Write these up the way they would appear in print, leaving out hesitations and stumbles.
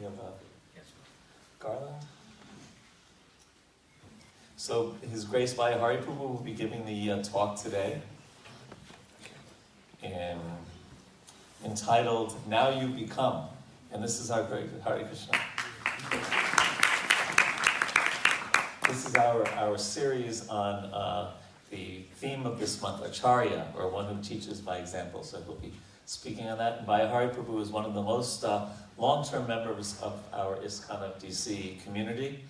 We have Garland. So His Grace Bhayahari Prabhu will be giving the talk today, entitled "Now You Become," and this is our great Hare Krishna. This is our series on the theme of this month, Acharya, or one who teaches by example. So he'll be speaking on that. And Bhayahari Prabhu is one of the most long-term members of our ISKCON of DC community.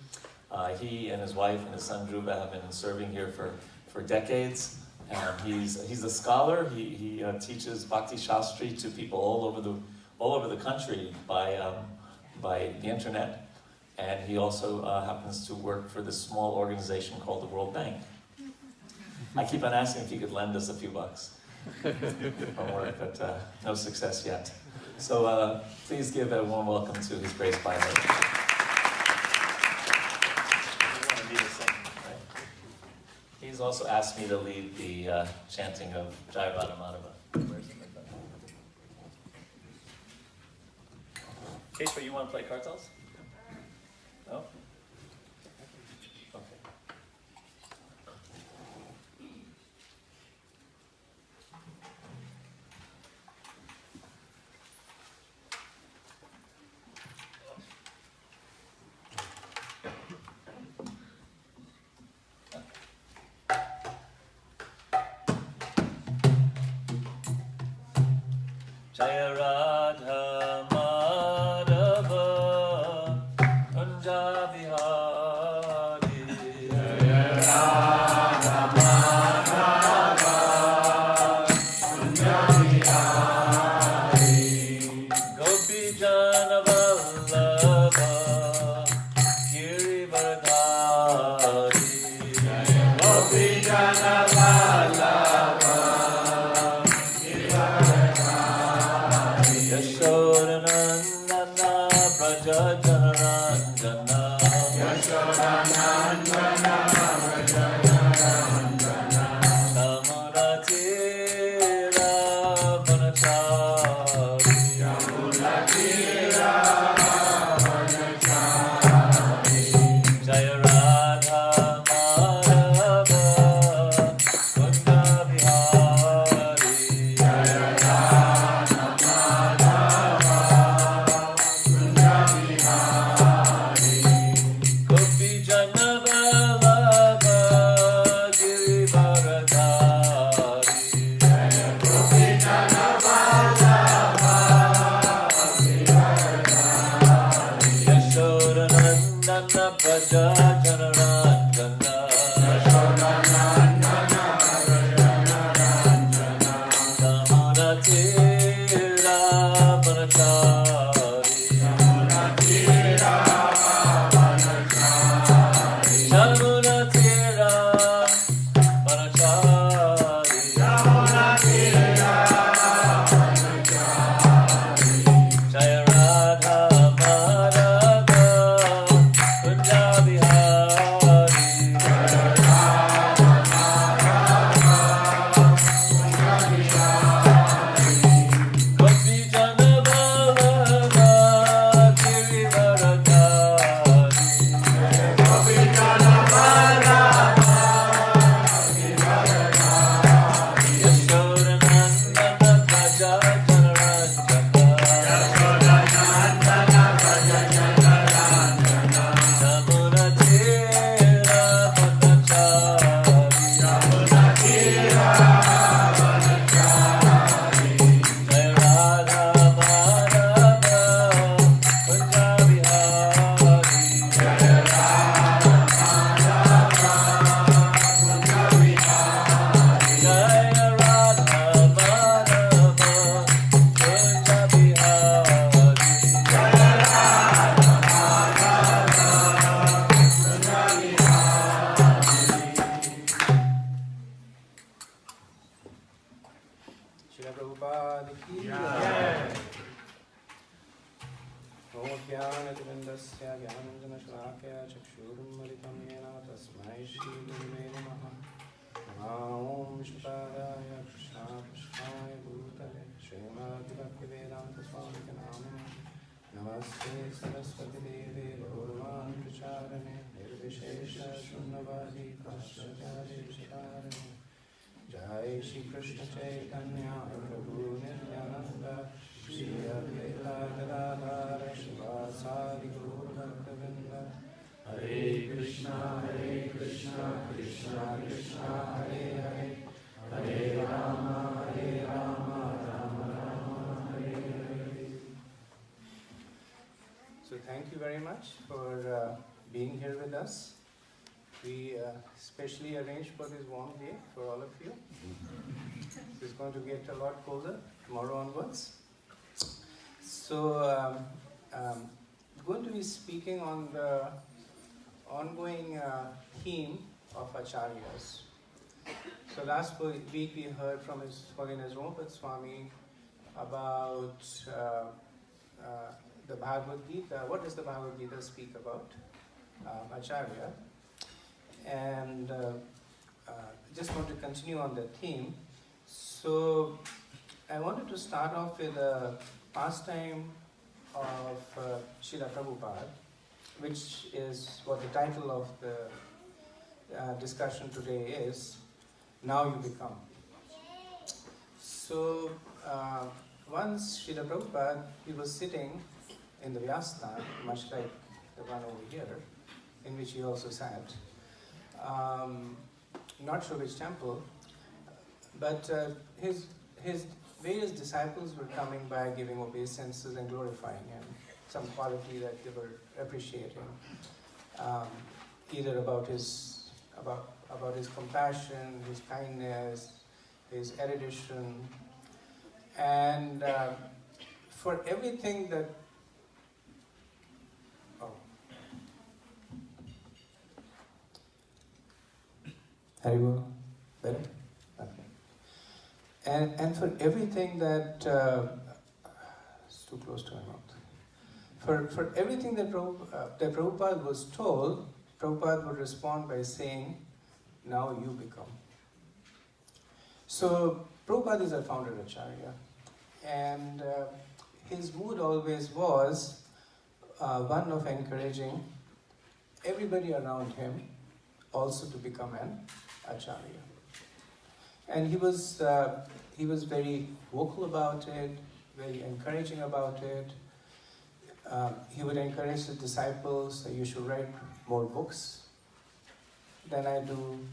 He and his wife and his son Dhruva have been serving here for decades. He's a scholar. He teaches Bhakti Shastri to people all over the country by the internet. And he also happens to work for this small organization called the World Bank. I keep on asking if he could lend us a few bucks from work, but no success yet. So please give a warm welcome to His Grace Bhayahari. He's also asked me to lead the chanting of Jai Radha Madhava. Keshva, you want to play cartels? No? Okay. Jaya Radha Madhava Kunja Bihari. Jaya Radha Madhava Kunja Bihari. Gopi Jana Vallabha Girivardhari. Jaya Gopi Jana Vallabha Yashodanandana Braja Janaranjana. Yashodanandana Braja Janaranjana. Yamunatira Vanachari. Yamunatira Vanachari. Jaya Radha Madhava Kunja Bihari. Jaya Radha Madhava Kunja Bihari. Gopi Jana Vallabha Girivardhari. Jaya Gopi Jana Vallabha Girivardhari. Yashodanandana Braja Janaranjana. Yashodanandana Braja Janaranjana. Yamunatira Vanachari. Yamunatira Vanachari. Yamunatira Vanachari. Yamunatira Vanachari. Jaya Radha Madhava Kunja Bihari. Jaya Radha Madhava Kunja Bihari. Gopi Jana Vallabha Girivardhari. Jaya Gopi Jana Vallabha Girivardhari. Yashodanandana Braja Janaranjana. Yashodanandana Braja Janaranjana. Yamunatira Vanachari. Yamunatira Vanachari. Jaya Radha Madhava Kunja Bihari. Jaya Radha Madhava Kunja Bihari. Jaya Radha Madhava Kunja Bihari. Jaya Radha Madhava Kunja Bihari. Shri Prabhupada ki Om Jnanatimirandasya Jnananjana-shalakaya Chakshurumilitam Yena Tasmai Shri Gurave Namaha. Om Vishnupadaya Krishna Prasthaya Bhutale Srimati Bhaktivedanta Swami Namah Namaste Saraswati Devi Gauravani Pracharane Nirvishesha Shunnavadi Paschatari Visharane Jai Shri Krishna Chaitanya Prabhu Nityananda Shri Advaita Gadadhara Shivasari Guru Bhaktavinda Hare Krishna Krishna Krishna Hare Hare Hare Rama Rama Rama Hare Hare. So thank you very much for being here with us. We specially arranged for this warm day for all of you. It's going to get a lot colder tomorrow onwards. So I'm going to be speaking on the ongoing theme of Acharyas. So last week we heard from His Holiness Romapat Swami about the Bhagavad Gita. What does the Bhagavad Gita speak about? Acharya. And just want to continue on the theme. So I wanted to start off with a pastime of Srila Prabhupada, which is what the title of the discussion today is, Now You Become. So once Srila Prabhupada, he was sitting in the Vyasthan, much like the one over here, in which he also sat. Not sure which temple, but his various disciples were coming by, giving obeisances and glorifying him, some quality that they were appreciating, either about his compassion, his kindness, his erudition, and for everything that Haribo, better? Okay. And for everything that it's too close to my mouth. For everything that Prabhupada was told, Prabhupada would respond by saying, "Now you become." So Prabhupada is a founder Acharya, and his mood always was one of encouraging everybody around him also to become an Acharya. And he was very vocal about it, very encouraging about it. He would encourage the disciples that you should write more books than I do,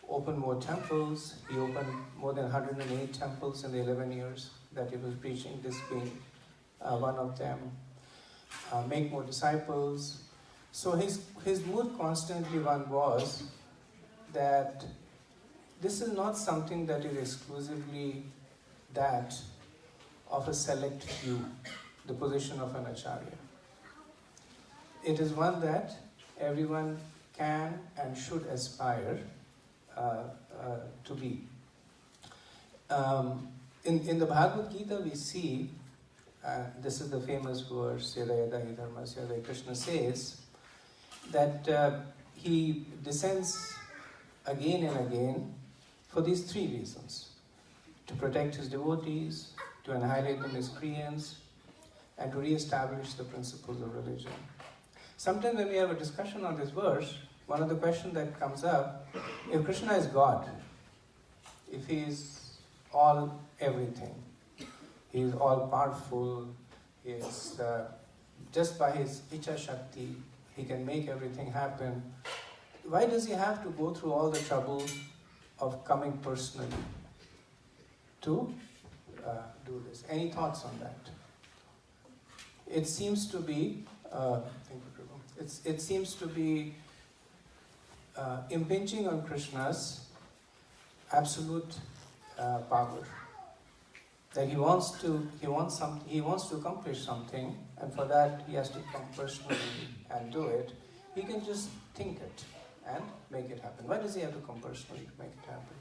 open more temples. He opened more than 108 temples in the 11 years that he was preaching, this being one of them. Make more disciples. So his mood constantly one was that this is not something that is exclusively that of a select few, the position of an Acharya. It is one that everyone can and should aspire to be. In the Bhagavad Gita we see, this is the famous verse, Yada Yada Hi Dharmasya, where Krishna says that he descends again and again for these three reasons: to protect his devotees, to annihilate the miscreants, and to re-establish the principles of religion. Sometimes when we have a discussion on this verse, one of the questions that comes up, if Krishna is God, if he is all everything, he is all powerful, he is just by his Icha Shakti, he can make everything happen, why does he have to go through all the trouble of coming personally to do this? Any thoughts on that? It seems to be, it seems to be impinging on Krishna's absolute power. That he wants to accomplish something, and for that he has to come personally and do it. He can just think it and make it happen. Why does he have to come personally to make it happen?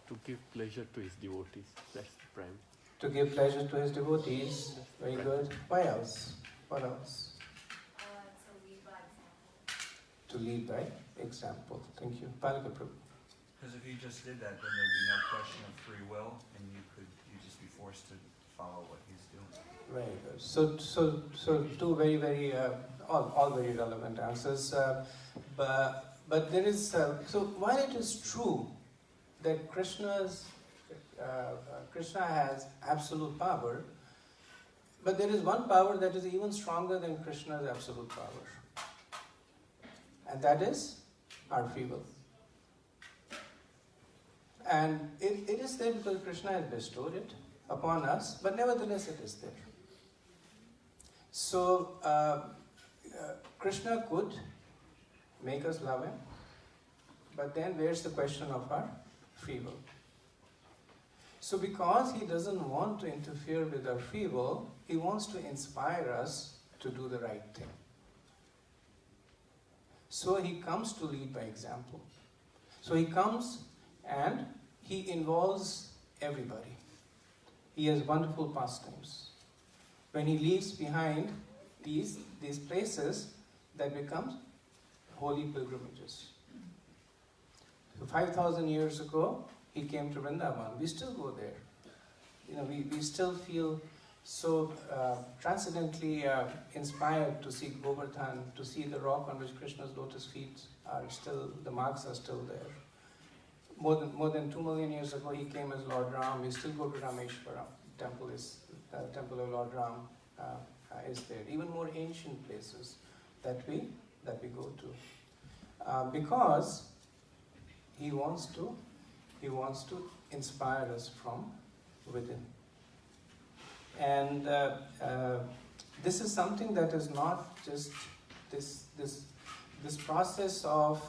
To give pleasure to his devotees. That's the prime. To give pleasure to his devotees. Very good. Why else? What else? To lead by example. Thank you. Palika Prabhu. Because if you just did that, then there'd be no question of free will, and you'd just be forced to follow what he's doing. Very good. So two very, very, all very relevant answers. But there is, so while it is true that Krishna has absolute power, but there is one power that is even stronger than Krishna's absolute power. And that is our free will. And it is there because Krishna has bestowed it upon us, but nevertheless it is there. So, Krishna could make us love him, but then where's the question of our free will? So because he doesn't want to interfere with our free will, he wants to inspire us to do the right thing. So he comes to lead by example. So he comes and he involves everybody. He has wonderful pastimes. When he leaves behind these places that become holy pilgrimages. So 5,000 years ago, he came to Vrindavan. We still go there. You know, we still feel so transcendently inspired to see Govardhan, to see the rock on which Krishna's lotus feet are still, the marks are still there. More than 2 million years ago, he came as Lord Ram. We still go to Rameshwaram. Temple of Lord Ram is there. Even more ancient places that we go to, because he wants to inspire us from within. And this is something that is not just this process of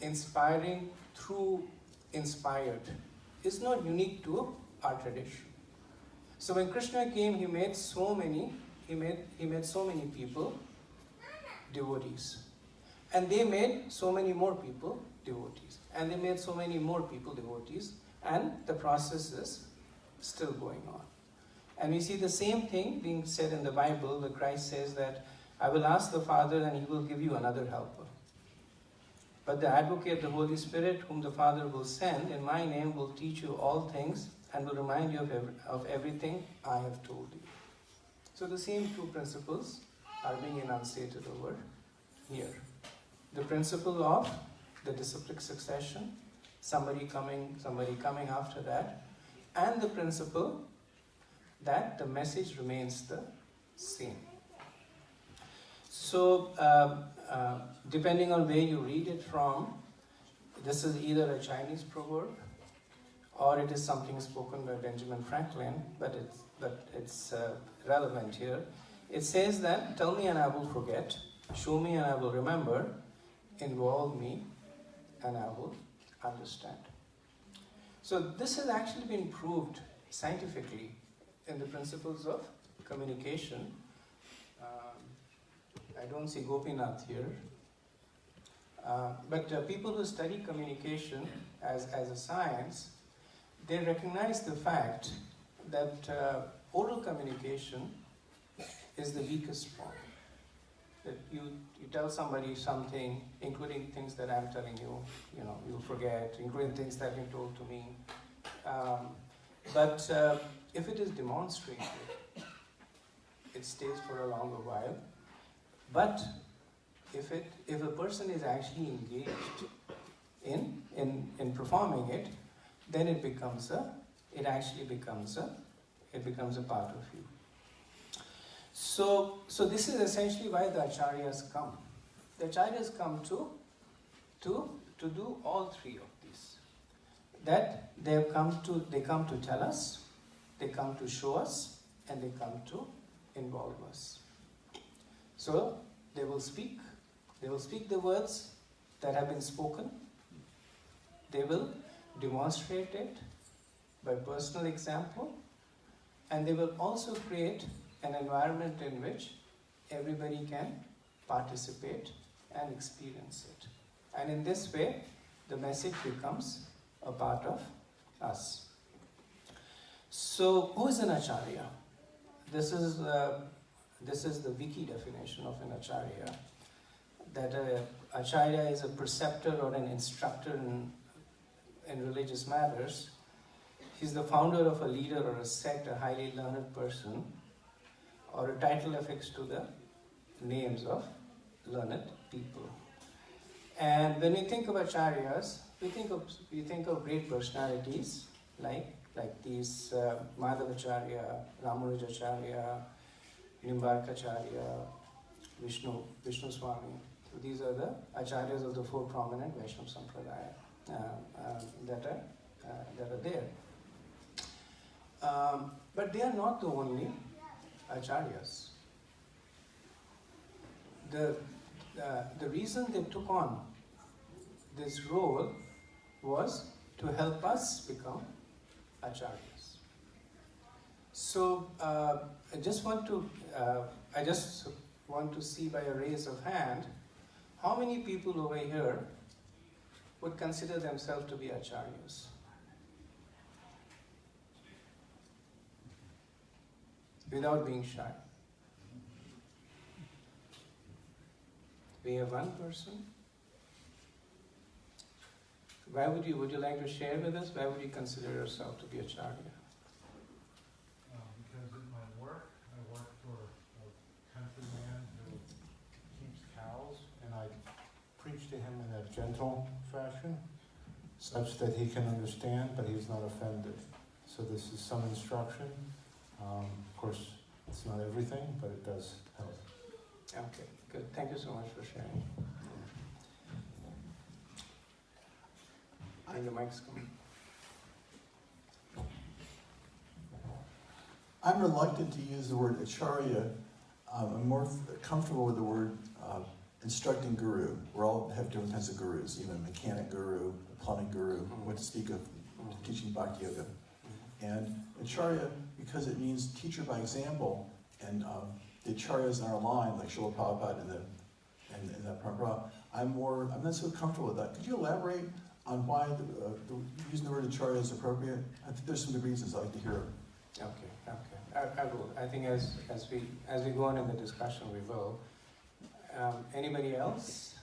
inspiring through inspired is not unique to our tradition. So when Krishna came, he made so many people devotees, and they made so many more people devotees, and they made so many more people devotees, and the process is still going on. And we see the same thing being said in the Bible, where Christ says that, I will ask the Father and he will give you another helper. But the advocate, the Holy Spirit, whom the Father will send in my name, will teach you all things and will remind you of everything I have told you. So the same two principles are being enunciated over here. The principle of the disciplic succession, somebody coming after that, and the principle that the message remains the same. So, depending on where you read it from, this is either a Chinese proverb or it is something spoken by Benjamin Franklin, but it's relevant here. It says that, tell me and I will forget, show me and I will remember, involve me and I will understand. So this has actually been proved scientifically in the principles of communication. I don't see Gopinath here. But people who study communication as a science, they recognize the fact that oral communication is the weakest form. That you tell somebody something, including things that I'm telling you, you'll forget, including things that you told to me. But if it is demonstrated, it stays for a longer while. But if a person is actually engaged in performing it, then it becomes a part of you. So this is essentially why the acharyas come. The acharyas come to do all three of these. That they come to tell us, they come to show us, and they come to involve us. So they will speak the words that have been spoken. They will demonstrate it by personal example, and they will also create an environment in which everybody can participate and experience it. And in this way, the message becomes a part of us. So, who is an acharya? This is the wiki definition of an acharya. That acharya is a preceptor or an instructor in religious matters. he's the founder of a leader or a sect, a highly learned person, or a title affixed to the names of learned people. And when we think of acharyas, we think of great personalities like these Madhavacharya, Ramanujacharya, Nimbarkacharya, Vishnu Swami. So these are the acharyas of the four prominent Vaishnava Sampradaya that are there. But they are not the only acharyas. The reason they took on this role was to help us become acharyas. So I just want to see by a raise of hand, how many people over here would consider themselves to be acharyas? Without being shy. We have one person. Would you like to share with us? Why would you consider yourself to be acharya? Because in my work, I work for a countryman who keeps cows, and I preach to him in a gentle fashion, such that he can understand, but he's not offended. So this is some instruction. Of course, it's not everything, but it does help. Okay, good. Thank you so much for sharing. And the mic's coming. I'm reluctant to use the word acharya. I'm more comfortable with the word instructing guru. We all have different kinds of gurus, even a mechanic guru, a plumbing guru, what to speak of teaching Bhakti Yoga. And acharya, because it means teacher by example, and the acharyas in our line, like Srila Prabhupada and the Parampara, I'm not so comfortable with that. Could you elaborate on why using the word acharya is appropriate? I think there's some good reasons I'd like to hear. Okay. I will. I think as we go on in the discussion, we will. Anybody else?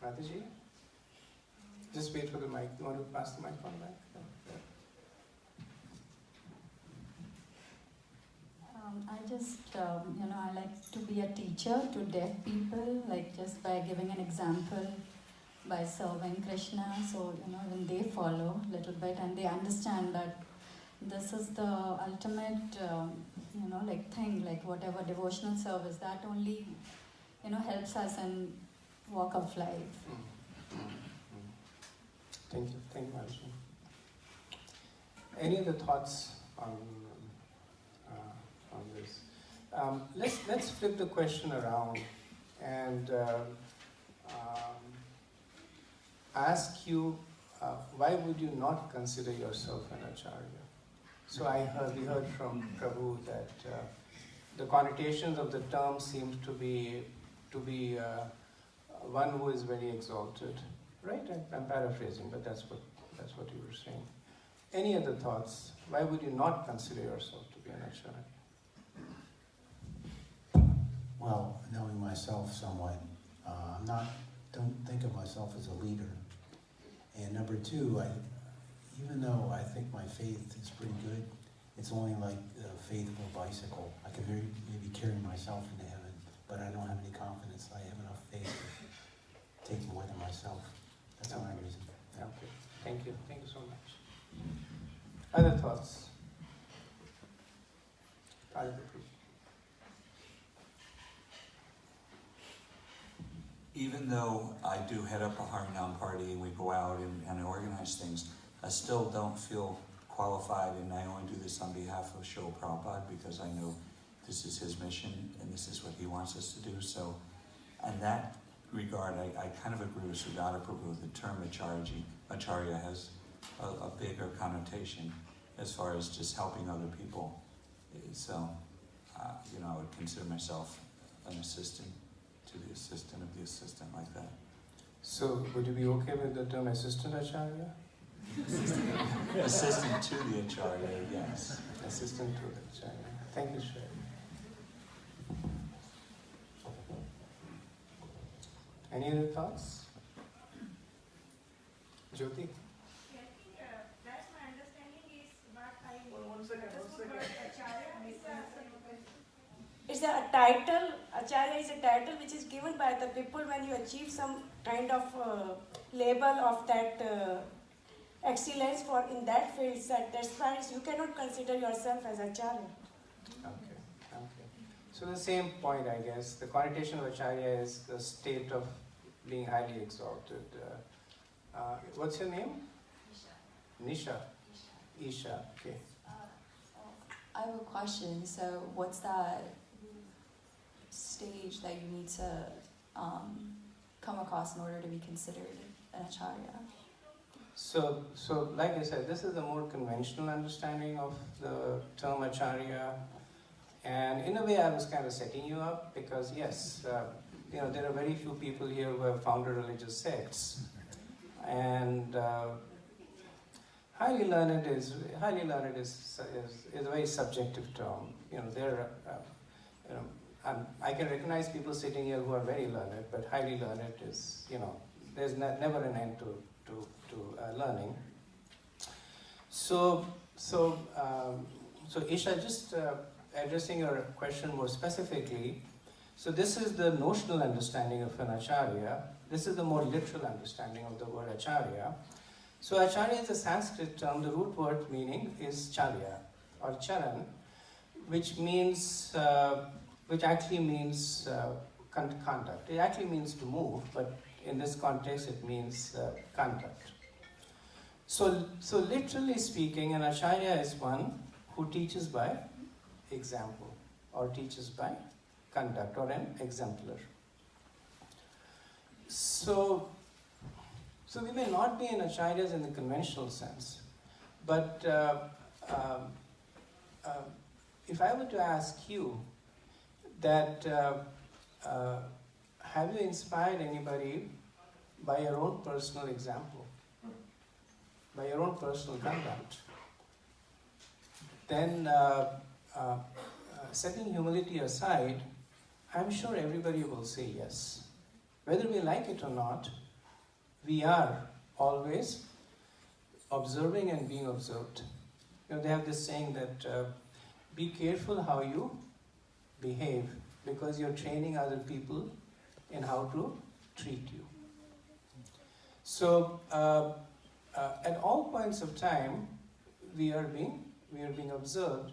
Mataji? Just wait for the mic. You want to pass the microphone back? I just, I like to be a teacher to deaf people, like just by giving an example, by serving Krishna, so, when they follow a little bit and they understand that this is the ultimate, thing, like whatever devotional service, that only, helps us in walk of life. Thank you, Marshall. Any other thoughts on this? Let's flip the question around and ask you, why would you not consider yourself an acharya? So we heard from Prabhu that the connotations of the term seems to be one who is very exalted, right? I'm paraphrasing, but that's what you were saying. Any other thoughts? Why would you not consider yourself to be an acharya? Well, knowing myself somewhat, don't think of myself as a leader. And number two, even though I think my faith is pretty good, it's only like a faithful bicycle. I can maybe carry myself into heaven, but I don't have any confidence that I have enough faith to take more than myself. That's my reason. Okay, thank you so much. Other thoughts? Even though I do head up a Harinam party and we go out and organize things, I still don't feel qualified, and I only do this on behalf of Srila Prabhupada because I know this is his mission and this is what he wants us to do. So in that regard, I kind of agree with Sugata Prabhu. The term acharya has a bigger connotation as far as just helping other people. So, I would consider myself an assistant to the assistant of the assistant, like that. So, would you be okay with the term assistant acharya? Assistant to the acharya, yes. Assistant to the acharya. Thank you, Shay. Any other thoughts? Jyoti? I think that's my understanding. a title, Acharya is a title which is given by the people when you achieve some kind of label of that excellence for in that field. That's why you cannot consider yourself as Acharya. Okay, okay. So the same point, I guess. The connotation of Acharya is the state of being highly exalted. What's your name? Nisha. Isha. Okay. I have a question. So, what's that stage that you need to come across in order to be considered an acharya? So like I said, this is a more conventional understanding of the term acharya, and in a way, I was kind of setting you up because yes, there are very few people here who have founded religious sects, and highly learned is a very subjective term. I can recognize people sitting here who are very learned, but highly learned is, there's never an end to learning. So Isha, just addressing your question more specifically. So this is the notional understanding of an acharya. This is the more literal understanding of the word acharya. So acharya is a Sanskrit term. The root word meaning is charya or charan, which actually means conduct. It actually means to move, but in this context it means conduct. So literally speaking, an acharya is one who teaches by example or teaches by conduct or an exemplar. So we may not be in acharyas in the conventional sense, but if I were to ask you that have you inspired anybody by your own personal example, by your own personal conduct, then setting humility aside, I'm sure everybody will say yes. Whether we like it or not, we are always observing and being observed. They have this saying that be careful how you behave because you're training other people in how to treat you. So at all points of time, we are being observed,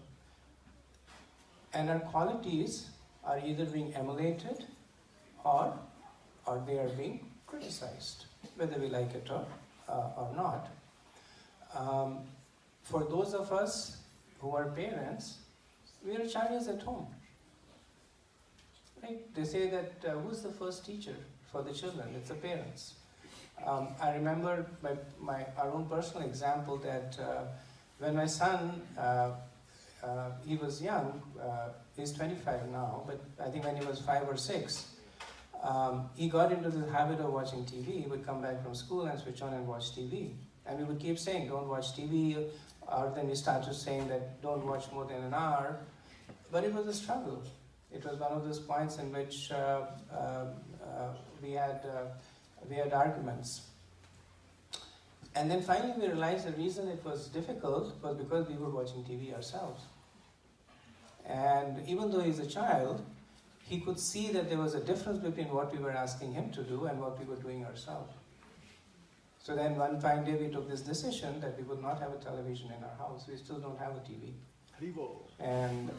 and our qualities are either being emulated or they are being criticized, whether we like it or not. For those of us who are parents, we are acharyas at home. Right? They say that who's the first teacher for the children? It's the parents. I remember by our own personal example that when my son, he was young, he's 25 now, but I think when he was 5 or 6, he got into the habit of watching TV. He would come back from school and switch on and watch TV. And we would keep saying, don't watch TV, or then we started saying that don't watch more than an hour. But it was a struggle. It was one of those points in which we had arguments. And then finally we realized the reason it was difficult was because we were watching TV ourselves. And even though he's a child, he could see that there was a difference between what we were asking him to do and what we were doing ourselves. So then one fine day we took this decision that we would not have a television in our house. We still don't have a TV. And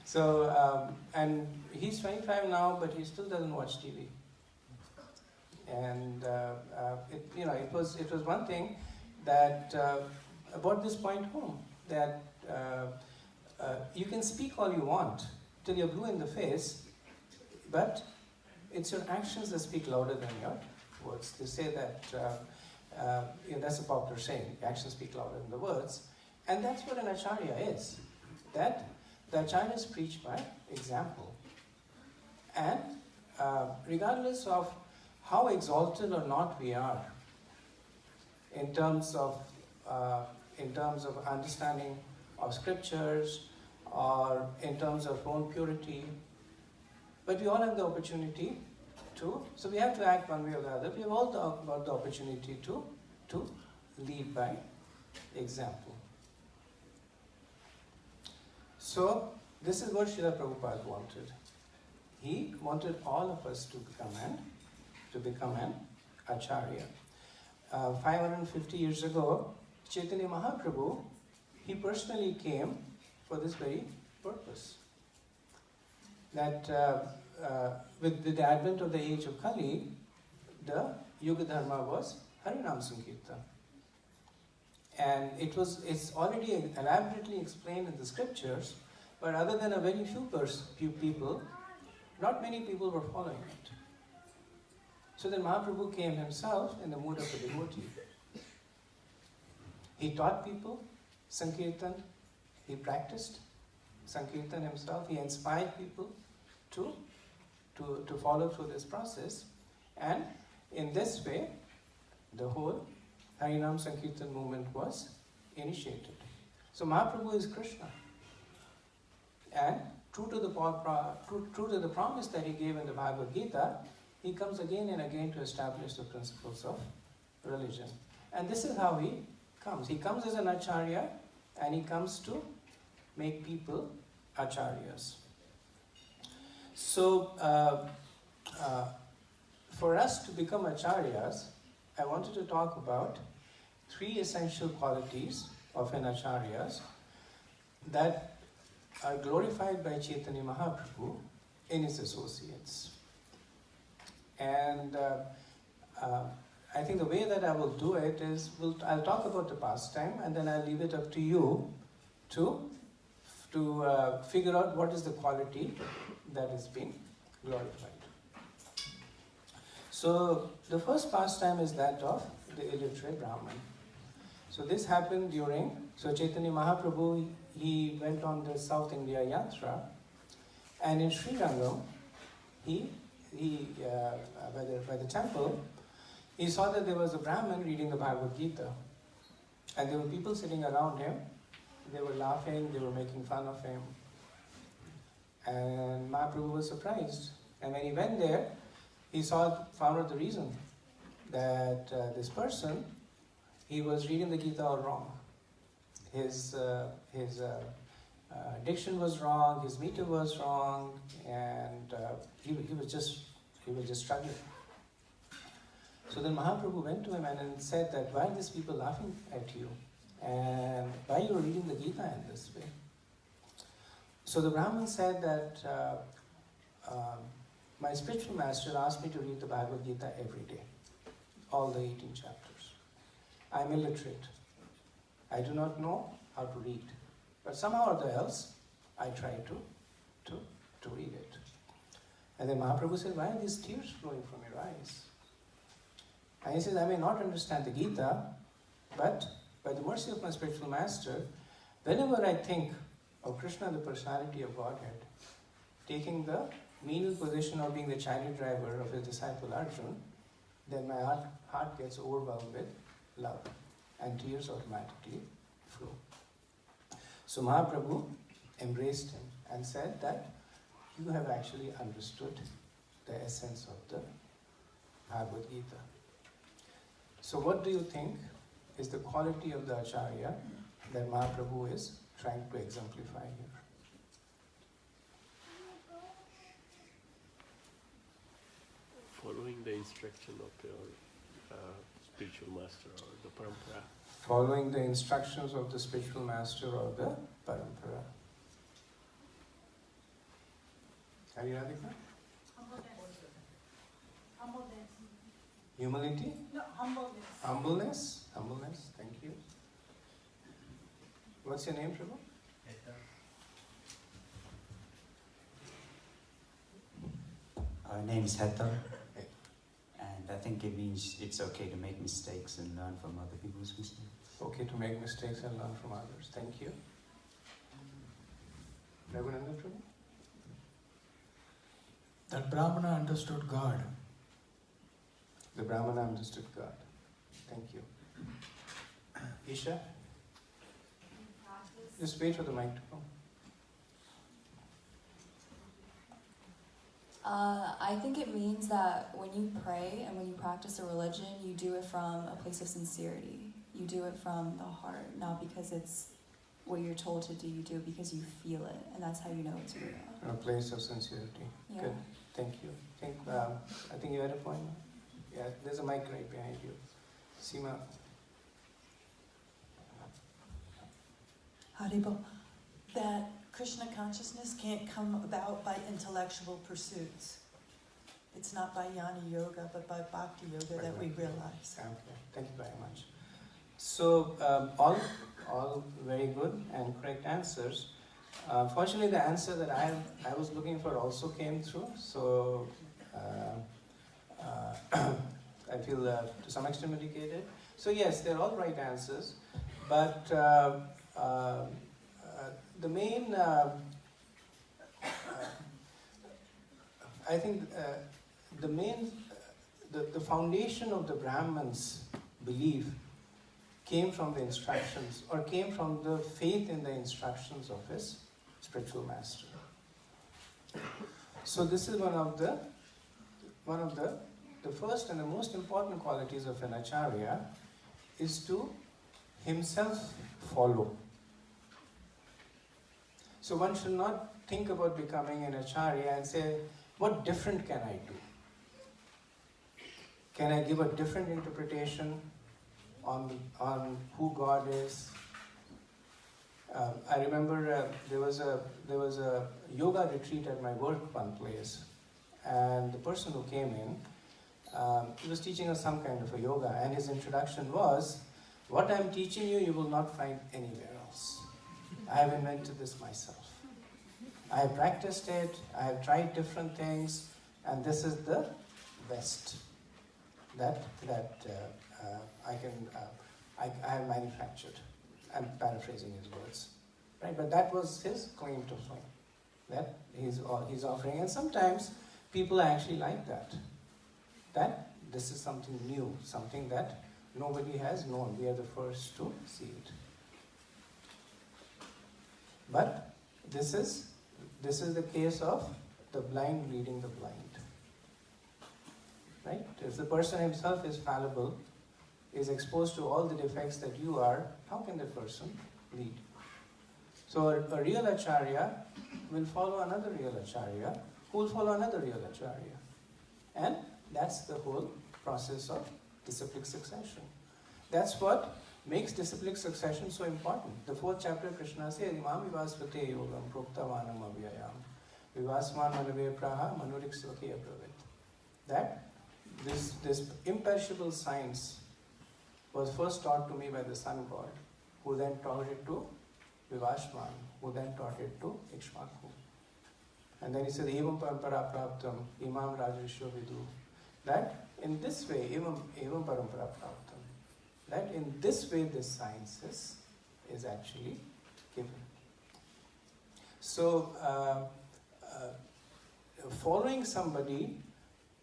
so, and he's 25 now, but he still doesn't watch TV. And it was one thing that about this point home, that you can speak all you want till you're blue in the face, but it's your actions that speak louder than your words. They say that that's a popular saying: actions speak louder than the words, and that's what an acharya is. That the acharyas preach by example, and regardless of how exalted or not we are in terms of understanding of scriptures or in terms of own purity, but we all have the opportunity to. So we have to act one way or the other. We have all got the opportunity to lead by example. So this is what Srila Prabhupada wanted. He wanted all of us to become an acharya. 550 years ago, Chaitanya Mahaprabhu, he personally came for this very purpose. That with the advent of the age of Kali, the Yuga Dharma was Harinam Sankirtan. And it's already elaborately explained in the scriptures, but other than a very few people, not many people were following it. So then Mahaprabhu came himself in the mood of a devotee. He taught people Sankirtan, he practiced Sankirtan himself, he inspired people to follow through this process, and in this way, the whole Harinam Sankirtan movement was initiated. So Mahaprabhu is Krishna, and true to the promise that he gave in the Bhagavad Gita, he comes again and again to establish the principles of religion. And this is how he comes. He comes as an acharya, and he comes to make people acharyas. So, for us to become acharyas, I wanted to talk about 3 essential qualities of an acharyas that are glorified by Chaitanya Mahaprabhu in his associates. And I think the way that I will do it is, I'll talk about the pastime, and then I'll leave it up to you to figure out what is the quality that is being glorified. So the first pastime is that of the illiterate Brahman. So this happened so Chaitanya Mahaprabhu, he went on the South India Yatra, and in Srirangam, by the temple, he saw that there was a Brahman reading the Bhagavad Gita, and there were people sitting around him. They were laughing, they were making fun of him, and Mahaprabhu was surprised. And when he went there, he found out the reason, that this person, he was reading the Gita all wrong. His diction was wrong, his meter was wrong, and he was just struggling. So then Mahaprabhu went to him and said that, why are these people laughing at you? And why you are reading the Gita in this way? So the Brahmin said that my spiritual master asked me to read the Bhagavad Gita every day, all the 18 chapters. I'm illiterate. I do not know how to read. But somehow or else, I try to read it. And then Mahaprabhu said, why are these tears flowing from your eyes? And he says, I may not understand the Gita, but by the mercy of my spiritual master, whenever I think of Krishna, the personality of Godhead, taking the menial position of being the chariot driver of his disciple Arjun, then my heart gets overwhelmed with love, and tears automatically flow. So Mahaprabhu embraced him and said that you have actually understood the essence of the Bhagavad Gita. So what do you think is the quality of the Acharya that Mahaprabhu is trying to exemplify here? Following the instruction of your spiritual master or the parampara. Following the instructions of the spiritual master or the parampara. Hari Radhika? Humbleness. Humility? No, humbleness. Humbleness? Humbleness, thank you. What's your name, Prabhu? Our name is Heta, and I think it means it's okay to make mistakes and learn from other people's mistakes. Okay to make mistakes and learn from others. Thank you. Raghunandan Prabhu? That Brahmana understood God. The Brahmana understood God. Thank you. Isha? Just wait for the mic to come. I think it means that when you pray and when you practice a religion, you do it from a place of sincerity. You do it from the heart, not because it's what you're told to do, you do it because you feel it, and that's how you know it's real. A place of sincerity. Yeah. Good. Thank you. I think you had a point. Yeah, there's a mic right behind you. Seema. Haribo, that Krishna consciousness can't come about by intellectual pursuits. It's not by jnana yoga, but by bhakti yoga that we realize. Okay. Thank you very much. So all very good and correct answers. Fortunately, the answer that I was looking for also came through. So I feel to some extent vindicated. So yes, they're all right answers, but the main I think the foundation of the Brahman's belief came from the instructions, or came from the faith in the instructions of his spiritual master. So this is one of the first and the most important qualities of an acharya, is to himself follow. So one should not think about becoming an acharya and say, what different can I do? Can I give a different interpretation on who God is? I remember there was a yoga retreat at my work one place, and the person who came in, he was teaching us some kind of a yoga, and his introduction was, what I'm teaching you, you will not find anywhere else. I have invented this myself. I have practiced it, I have tried different things, and this is the best that I have manufactured. I'm paraphrasing his words, right? But that was his claim to fame, that he's offering. And sometimes people actually like that this is something new, something that nobody has known. We are the first to see it. But this is the case of the blind leading the blind, right? If the person himself is fallible, is exposed to all the defects that you are, how can the person lead? So a real acharya will follow another real acharya, who will follow another real acharya. And that's the whole process of disciplic succession. That's what makes disciplic succession so important. The 4th chapter, Krishna says, Imam vivasvate yogam proktavanam avyayam vivasman manave praha manuriksvake abravit. That this imperishable science was first taught to me by the sun god, who then taught it to Vivashman, who then taught it to Ikshvaku. And then he said, Evam parampara praptam, imam rajrisho vidu. That in this way, evam parampara praptam, that in this way this science is actually given. So, following somebody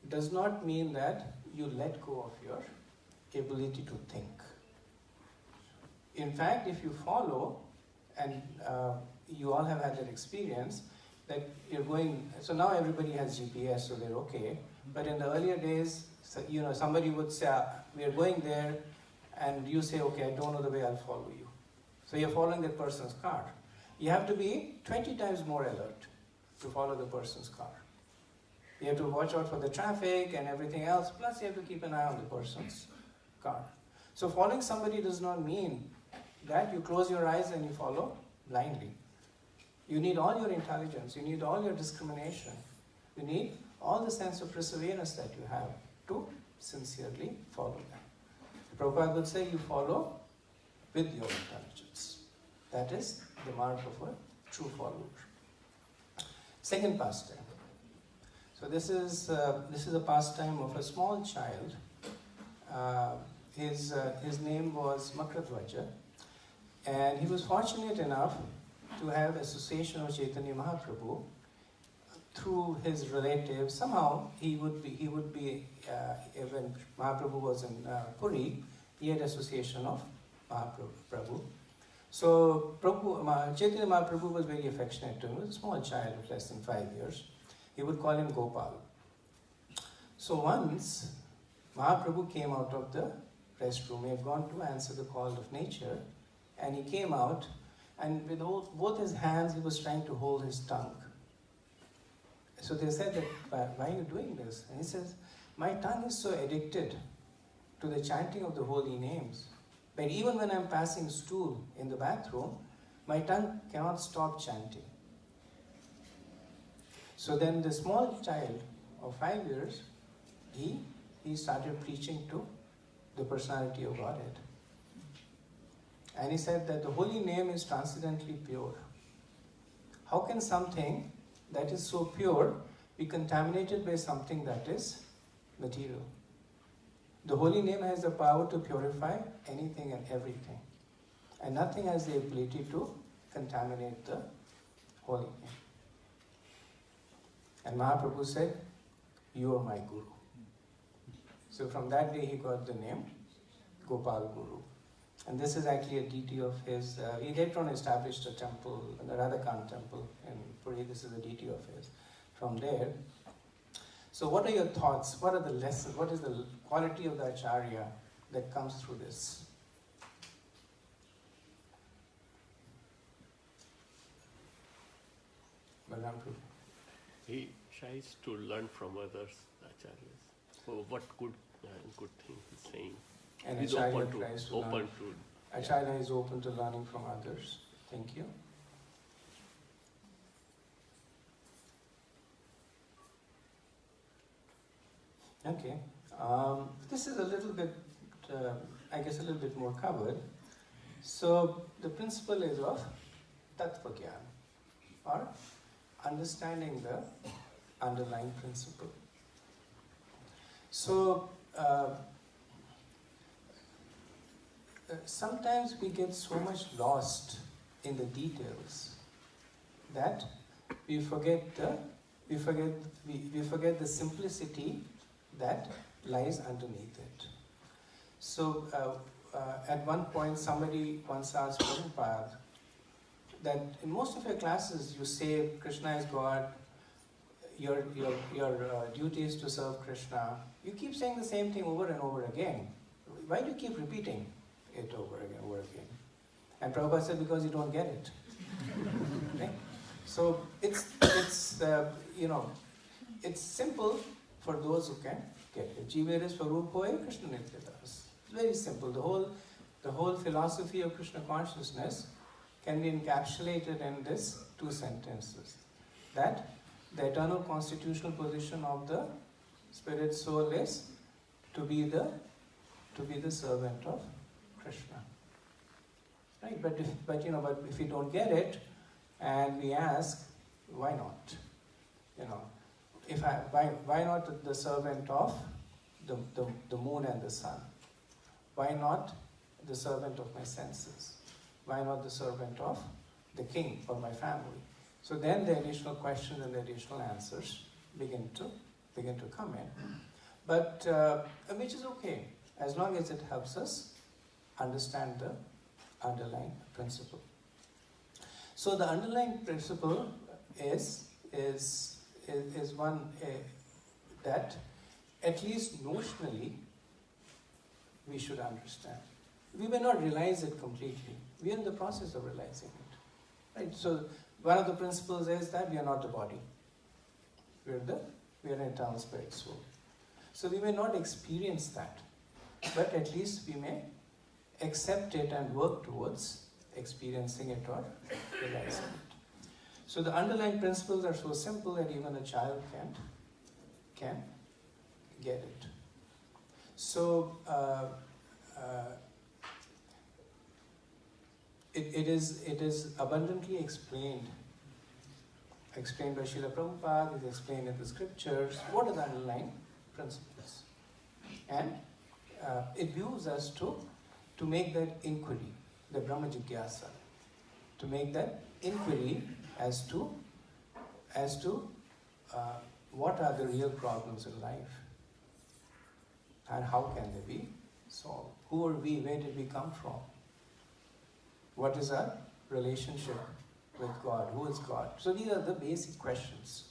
does not mean that you let go of your ability to think. In fact, if you follow, and you all have had that experience, that you're going, so now everybody has GPS, so they're okay. But in the earlier days, somebody would say, we are going there, and you say, okay, I don't know the way, I'll follow you. So you're following that person's car. You have to be 20 times more alert to follow the person's car. You have to watch out for the traffic and everything else, plus you have to keep an eye on the person's car. So following somebody does not mean that you close your eyes and you follow blindly. You need all your intelligence, you need all your discrimination, you need all the sense of perseverance that you have to sincerely follow them. Prabhupada would say you follow with your intelligence. That is the mark of a true follower. Second pastime. So this is a pastime of a small child. His name was Makradvaja, and he was fortunate enough to have association of Chaitanya Mahaprabhu through his relatives. Somehow he would be when Mahaprabhu was in Puri, he had association of Mahaprabhu. So Chaitanya Mahaprabhu was very affectionate to him. He was a small child of less than 5 years. He would call him Gopal. So once Mahaprabhu came out of the restroom, he had gone to answer the call of nature, and he came out, And with both his hands, he was trying to hold his tongue. So they said that, why are you doing this? And he says, my tongue is so addicted to the chanting of the holy names that even when I'm passing stool in the bathroom, my tongue cannot stop chanting. So then the small child of 5 years, he started preaching to the personality of Godhead. And he said that the holy name is transcendently pure. How can something that is so pure be contaminated by something that is material? The holy name has the power to purify anything and everything. And nothing has the ability to contaminate the holy name. And Mahaprabhu said, you are my Guru. So from that day he got the name Gopal Guru. And this is actually a deity of his. He later on established a temple, the Radhakan temple in Puri. This is a deity of his. From there. So what are your thoughts? What are the lessons? What is the quality of the Acharya that comes through this? He tries to learn from others, acharyas. So what good thing he's saying. And He's Acharya open tries to open learn. to. Acharya is open to learning from others. Thank you. Okay. This is a little bit, I guess, a little bit more covered. So the principle is of Tattva Gyan, or understanding the underlying principle. So sometimes we get so much lost in the details that we forget the simplicity that lies underneath it. So at one point somebody once asked Prabhupada that in most of your classes you say Krishna is God, your duty is to serve Krishna. You keep saying the same thing over and over again. Why do you keep repeating it over again? And Prabhupada said, because you don't get it. Okay? So it's simple for those who can get it. Jivere Swarupoye Krishna Nityadas. It's very simple. The whole philosophy of Krishna consciousness can be encapsulated in these 2 sentences. That the eternal constitutional position of the spirit soul is to be the servant of Krishna. Right? But if we don't get it, and we ask, why not? Why not the servant of the moon and the sun? Why not the servant of my senses? Why not the servant of the king or my family? So then the additional questions and the additional answers begin to come in. But which is okay, as long as it helps us understand the underlying principle. So the underlying principle is one that at least notionally we should understand. We may not realize it completely. We are in the process of realizing it. Right? So one of the principles is that we are not the body. We are an eternal spirit soul. So we may not experience that, but at least we may accept it and work towards experiencing it or realizing it. So the underlying principles are so simple that even a child can get it. So it is abundantly explained by Srila Prabhupada. It is explained in the scriptures. What are the underlying principles? And it behooves us to make that inquiry, the Brahma Jigyasa, to make that inquiry as to what are the real problems in life and how can they be solved. Who are we? Where did we come from? What is our relationship with God? Who is God? So these are the basic questions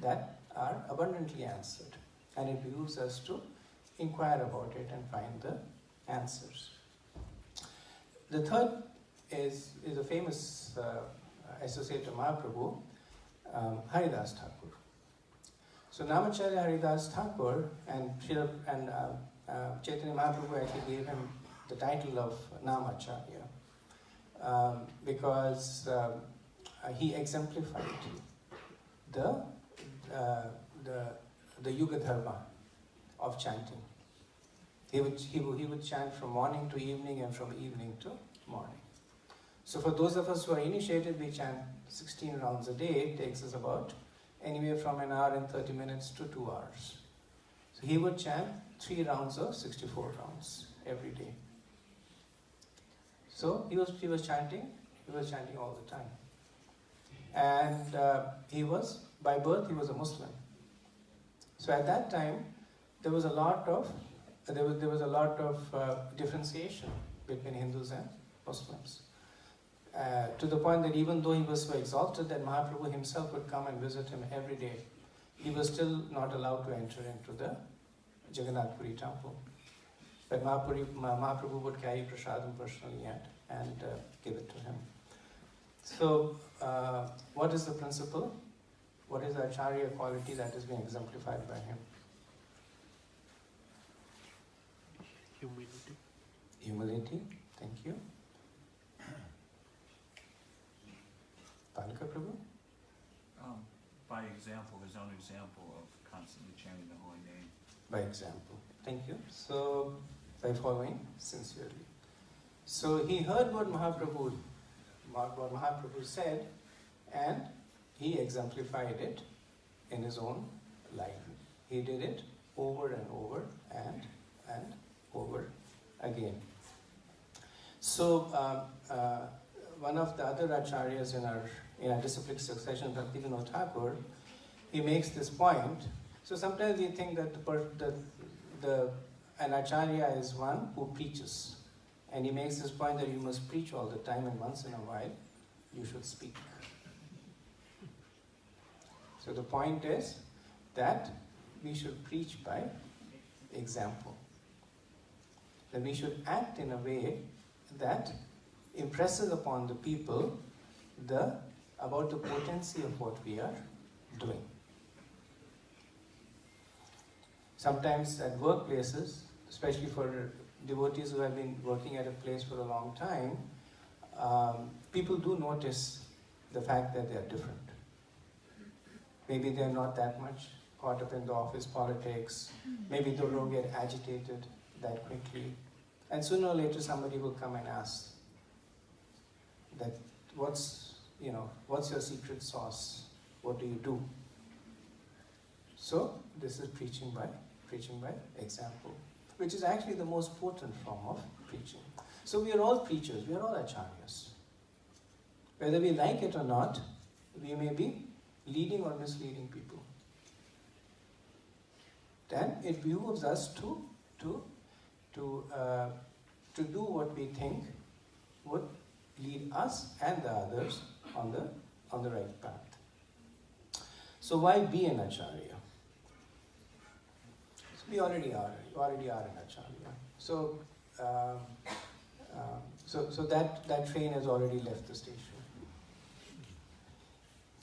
that are abundantly answered, and it behooves us to inquire about it and find the answers. The third is a famous associate of Mahaprabhu, Haridas Thakur. So Namacharya Haridas Thakur and Chaitanya Mahaprabhu actually gave him the title of Namacharya because he exemplified the Yuga Dharma of chanting. He would chant from morning to evening and from evening to morning. So for those of us who are initiated, we chant 16 rounds a day. It takes us about anywhere from an hour and 30 minutes to 2 hours. So he would chant 3 rounds of 64 rounds every day. So he was chanting all the time. And by birth he was a Muslim. So at that time there was a lot of differentiation between Hindus and Muslims. To the point that even though he was so exalted that Mahaprabhu himself would come and visit him every day, he was still not allowed to enter into the Jagannath Puri temple. But Mahaprabhu would carry prasadam personally and give it to him. So, what is the principle? What is the Acharya quality that is being exemplified by him? Humility. Humility, thank you. Palika Prabhu? By example, his own example of constantly chanting the holy name. By example, thank you. So, by following sincerely. So he heard what Mahaprabhu said, and he exemplified it in his own life. He did it over and over and over again. So one of the other acharyas in our disciplic succession, Bhaktivinoda Thakur, he makes this point. So sometimes we think that an acharya is one who preaches. And he makes this point that you must preach all the time, and once in a while you should speak. So the point is that we should preach by example. That we should act in a way that impresses upon the people about the potency of what we are doing. Sometimes at workplaces, especially for devotees who have been working at a place for a long time, people do notice the fact that they are different. Maybe they're not that much caught up in the office politics. Maybe they don't get agitated that quickly. And sooner or later somebody will come and ask that, what's your secret sauce? What do you do? So this is preaching by example, which is actually the most potent form of preaching. So we are all preachers, we are all acharyas. Whether we like it or not, we may be leading or misleading people. Then it behooves us to do what we think would lead us and the others on the right path. So why be an acharya? So we already are an acharya. So that train has already left the station.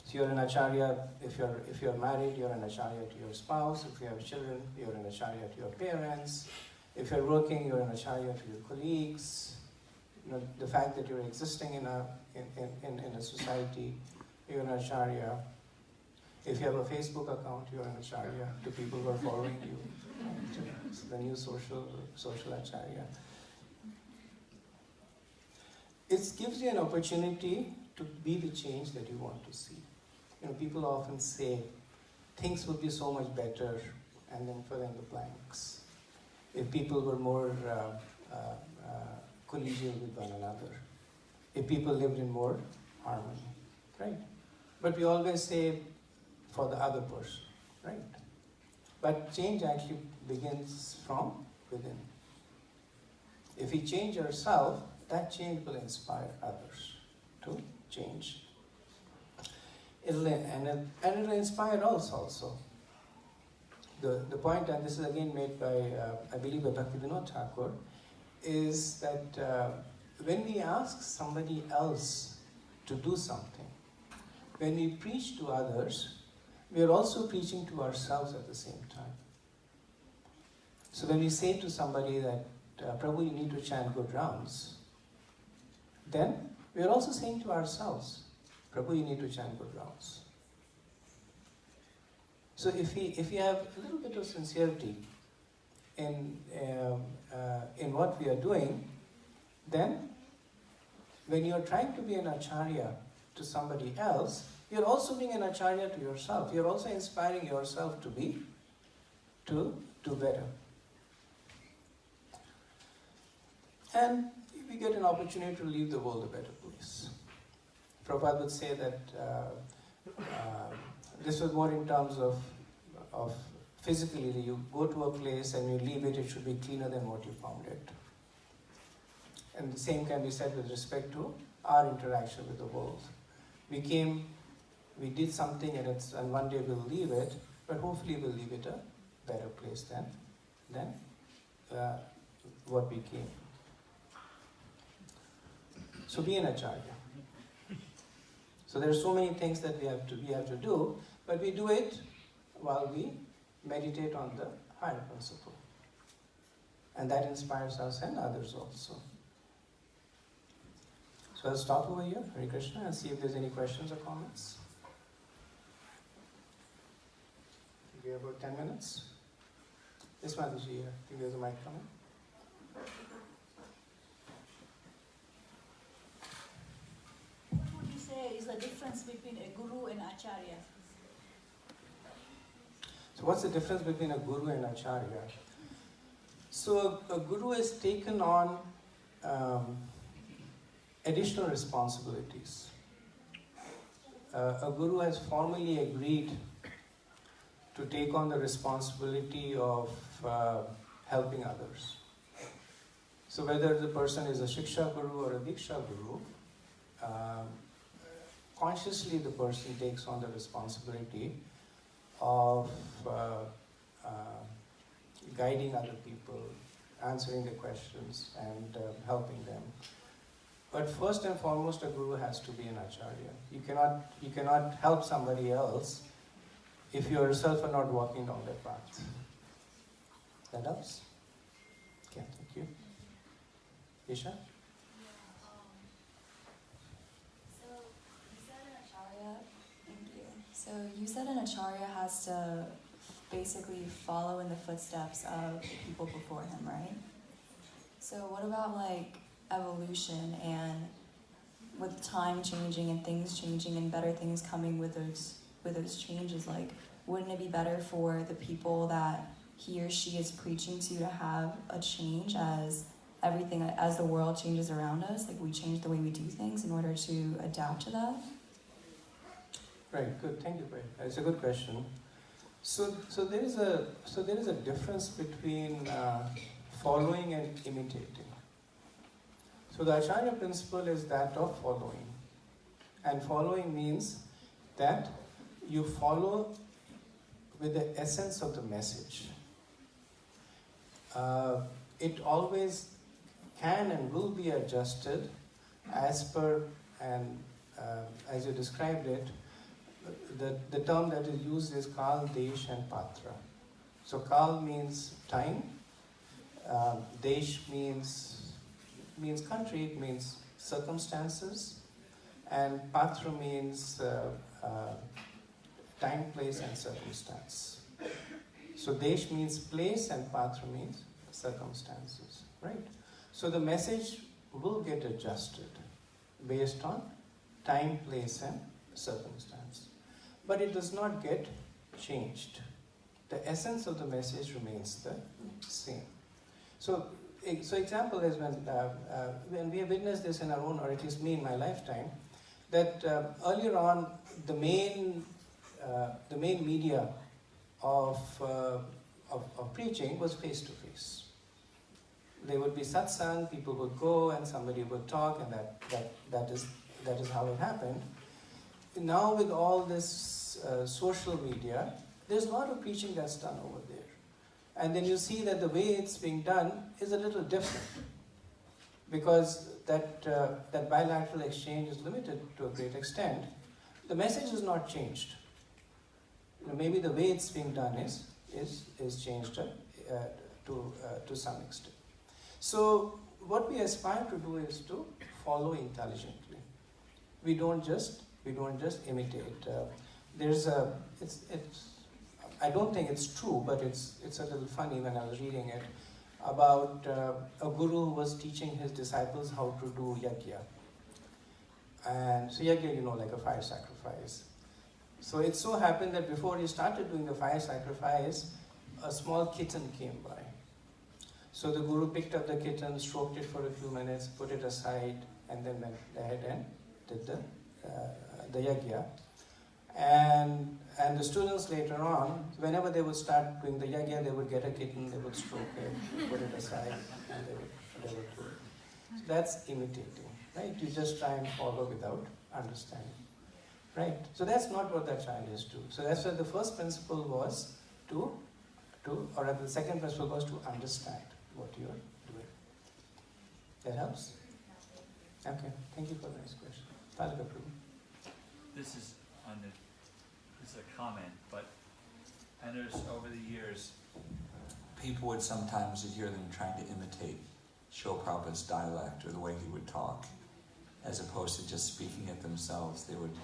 So you're an acharya, if you're married, you're an acharya to your spouse. If you have children, you're an acharya to your parents. If you're working, you're an acharya to your colleagues. The fact that you're existing in a society, you're an acharya. If you have a Facebook account, you're an acharya to people who are following you. It's the new social acharya. It gives you an opportunity to be the change that you want to see. People often say, things would be so much better, and then fill in the blanks. If people were more collegial with one another. If people lived in more harmony, right? But we always say, for the other person, right? But change actually begins from within. If we change ourselves, that change will inspire others to change. It'll inspire us also. The point, and this is again made by, I believe, by Bhaktivinoda Thakur, is that when we ask somebody else to do something, when we preach to others, we are also preaching to ourselves at the same time. So when we say to somebody that, Prabhu, you need to chant good rounds, then we are also saying to ourselves, Prabhu, you need to chant good rounds. So if we have a little bit of sincerity in what we are doing, then when you are trying to be an acharya to somebody else, you are also being an acharya to yourself. You are also inspiring yourself to do better. And we get an opportunity to leave the world a better place. Prabhupada would say that this was more in terms of physically, you go to a place and you leave it, it should be cleaner than what you found it. And the same can be said with respect to our interaction with the world. We came, we did something, and one day we'll leave it, but hopefully we'll leave it a better place than what we came. So be an acharya. So there are so many things that we have to do, but we do it while we meditate on the higher principle. And that inspires us and others also. So I'll stop over here, Hare Krishna, and see if there's any questions or comments. We have about 10 minutes. This one is here. I think there's a mic coming. What would you say is the difference between a guru and acharya? So what's the difference between a guru and acharya? So a guru has taken on additional responsibilities. A guru has formally agreed to take on the responsibility of helping others. So whether the person is a Shiksha Guru or a Diksha Guru, consciously the person takes on the responsibility of guiding other people, answering the questions, and helping them. But first and foremost, a guru has to be an acharya. You cannot help somebody else if you yourself are not walking down that path. That helps? Okay, thank you. Isha? So you said an acharya has to basically follow in the footsteps of the people before him, right? So what about like evolution and with time changing and things changing and better things coming with those changes? Like, wouldn't it be better for the people that he or she is preaching to have a change as the world changes around us? Like, we change the way we do things in order to adapt to that? Right, good, thank you. It's a good question. So there is a difference between following and imitating. So the Acharya principle is that of following. And following means that you follow with the essence of the message. It always can and will be adjusted as per, and as you described it, the term that is used is Kal, Desh and Patra. So Kal means time, Desh means country, it means circumstances, and Patra means time, place and circumstance. So Desh means place and Patra means circumstances, right? So the message will get adjusted based on time, place and circumstance. But it does not get changed. The essence of the message remains the same. So example is when we have witnessed this in our own, or at least me in my lifetime, that earlier on the main media of preaching was face to face. There would be satsang, people would go and somebody would talk, and that is how it happened. Now with all this social media, there's a lot of preaching that's done over there. And then you see that the way it's being done is a little different. because that bilateral exchange is limited to a great extent, the message is not changed. Maybe the way it's being done is changed to some extent. So what we aspire to do is to follow intelligently. We don't just imitate. I don't think it's true, but it's a little funny when I was reading it about a guru who was teaching his disciples how to do yajna. And so yajna, like a fire sacrifice. So it so happened that before he started doing the fire sacrifice, a small kitten came by. So the guru picked up the kitten, stroked it for a few minutes, put it aside, and then went ahead and did the yajna. And the students later on, whenever they would start doing the yajna, they would get a kitten, they would stroke it, put it aside, and they would do it. So that's imitating, right? You just try and follow without understanding, right? So that's not what that child is doing. So that's why the first principle was or the second principle was to understand what you're doing. That helps? Okay, thank you for the next question. Palika Prabhu. This is a comment, but I noticed over the years, People would sometimes, you'd hear them trying to imitate Srila Prabhupada's dialect or the way he would talk, as opposed to just speaking it themselves. They would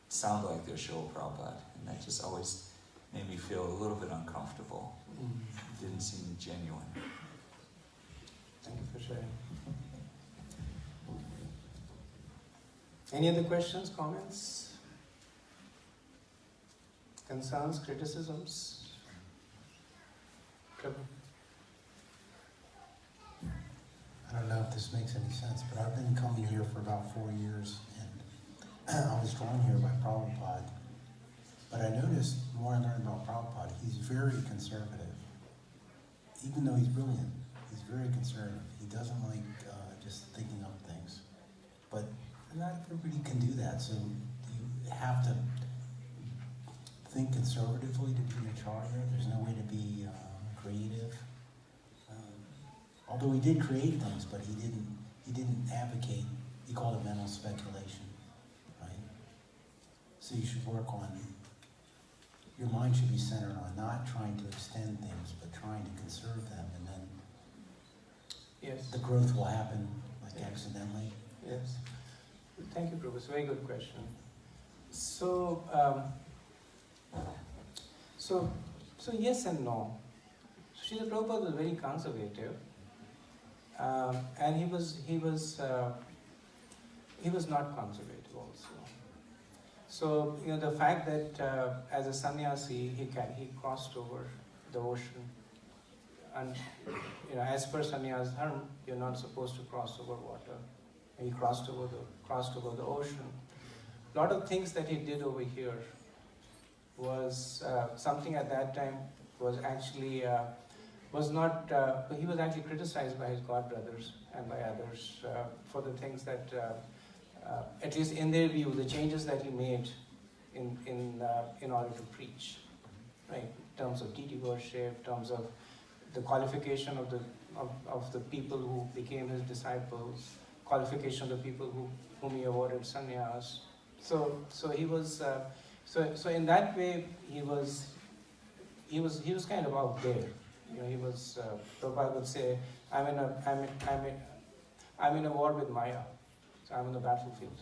sound like they're Srila Prabhupada, and that just always made me feel a little bit uncomfortable. It didn't seem genuine. Thank you for sharing. Any other questions, comments, concerns, criticisms? Prabhu? I don't know if this makes any sense, but I've been coming here for about 4 years, and I was drawn here by Prabhupada. But I noticed, the more I learned about Prabhupada, he's very conservative. Even though he's brilliant, he's very conservative. He doesn't like just thinking up things. But not everybody can do that, so you have to think conservatively to be an acharya. There's no way to be creative. Although he did create things, but he didn't advocate. He called it mental speculation, right? So you should work on, your mind should be centered on not trying to extend things, but trying to conserve them, and then Yes. the growth will happen, like accidentally. Yes. Thank you, Prabhu. It's a very good question. So yes and no. Srila Prabhupada was very conservative, and he was not conservative also. So the fact that as a sannyasi he crossed over the ocean, and as per sannyas dharma, you're not supposed to cross over water. He crossed over the ocean. A lot of things that he did over here was something at that time was actually was not. He was actually criticized by his god brothers and by others for the things that, at least in their view, the changes that he made in order to preach, right? In terms of deity worship, in terms of the qualification of the people who became his disciples, qualification of the people whom he awarded sannyas. So he was so in that way he was kind of out there. He was Prabhupada would say, I'm in a war with Maya, so I'm in the battlefield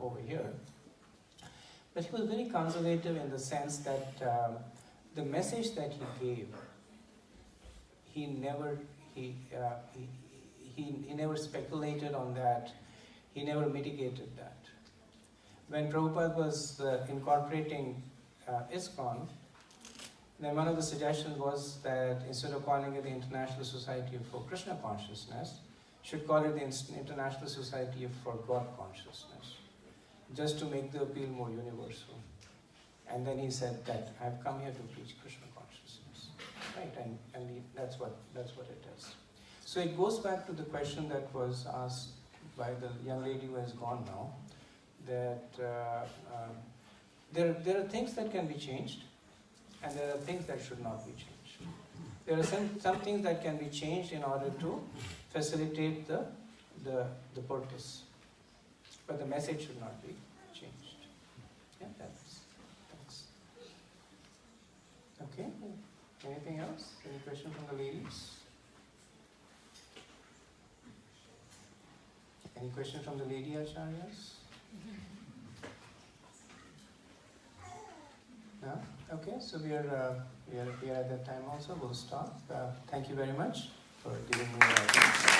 over here. But he was very conservative in the sense that the message that he gave, he never speculated on that. He never mitigated that. When Prabhupada was incorporating ISKCON, then one of the suggestions was that instead of calling it the International Society for Krishna Consciousness, should call it the International Society for God Consciousness, just to make the appeal more universal. And then he said that I've come here to preach Krishna consciousness, right? And that's what it is. So it goes back to the question that was asked by the young lady who has gone now, that there are things that can be changed, and there are things that should not be changed. There are some things that can be changed in order to facilitate the the purpose. But the message should not be changed. Yeah, that's. Okay. Anything else? Any question from the ladies? Any question from the lady acharyas? No? Okay, so we are at that time also. We'll stop. Thank you very much for giving me